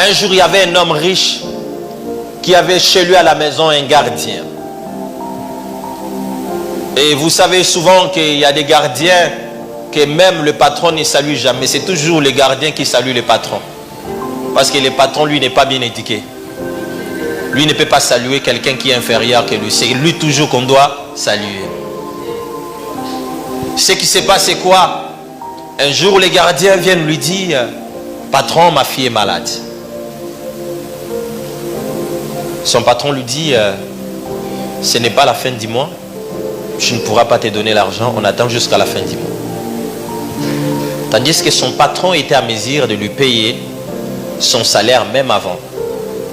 Un jour, il y avait un homme riche qui avait chez lui à la maison un gardien. Et vous savez souvent qu'il y a des gardiens que même le patron ne salue jamais. C'est toujours le gardien qui salue le patron. Parce que le patron, lui, n'est pas bien éduqué. Lui ne peut pas saluer quelqu'un qui est inférieur que lui. C'est lui toujours qu'on doit saluer. Ce qui se passe, c'est quoi? Un jour, les gardiens viennent lui dire, patron, ma fille est malade. Son patron lui dit, ce n'est pas la fin du mois. Je ne pourrai pas te donner l'argent. On attend jusqu'à la fin du mois. Tandis que son patron était à mesure de lui payer son salaire même avant.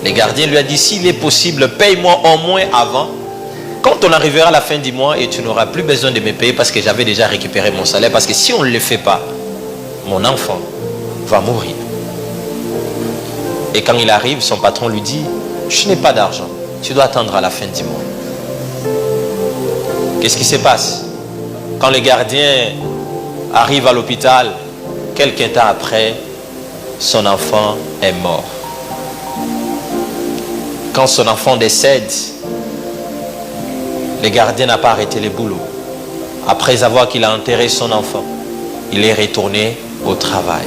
Le gardien lui a dit, s'il est possible, paye-moi au moins avant. Quand on arrivera à la fin du mois et tu n'auras plus besoin de me payer parce que j'avais déjà récupéré mon salaire. Parce que si on ne le fait pas, mon enfant va mourir. Et quand il arrive, son patron lui dit, je n'ai pas d'argent. Tu dois attendre à la fin du mois. Qu'est-ce qui se passe? Quand le gardien arrive à l'hôpital, quelques temps après, son enfant est mort. Quand son enfant décède, le gardien n'a pas arrêté le boulot. Après avoir qu'il a enterré son enfant, il est retourné au travail.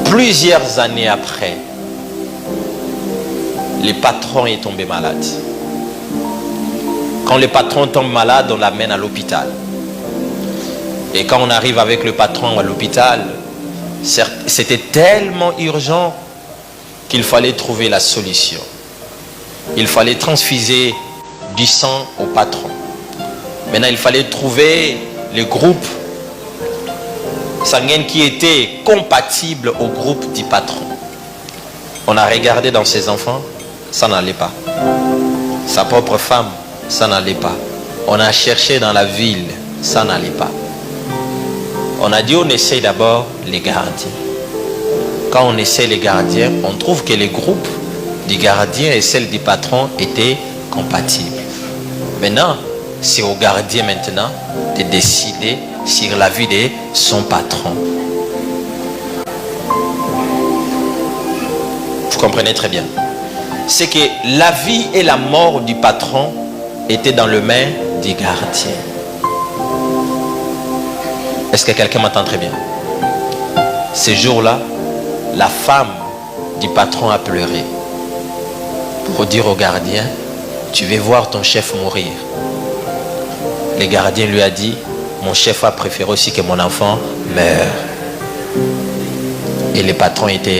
Plusieurs années après, le patron est tombé malade. Quand le patron tombe malade, on l'amène à l'hôpital. Et quand on arrive avec le patron à l'hôpital, c'était tellement urgent qu'il fallait trouver la solution. Il fallait transfuser du sang au patron. Maintenant, il fallait trouver le groupe sanguin qui était compatible au groupe du patron. On a regardé dans ses enfants, ça n'allait pas. Sa propre femme, ça n'allait pas. On a cherché dans la ville, ça n'allait pas. On a dit on essaye d'abord les gardiens. Quand on essaie les gardiens, on trouve que les groupes du gardien et celle du patron étaient compatibles. Maintenant, c'est au gardien maintenant de décider sur la vie de son patron. Vous comprenez très bien. C'est que la vie et la mort du patron étaient dans les mains du gardien. Est-ce que quelqu'un m'entend très bien? Ce jour-là, la femme du patron a pleuré pour dire au gardien, tu veux voir ton chef mourir. Le gardien lui a dit, mon chef a préféré aussi que mon enfant meure. Et le patron était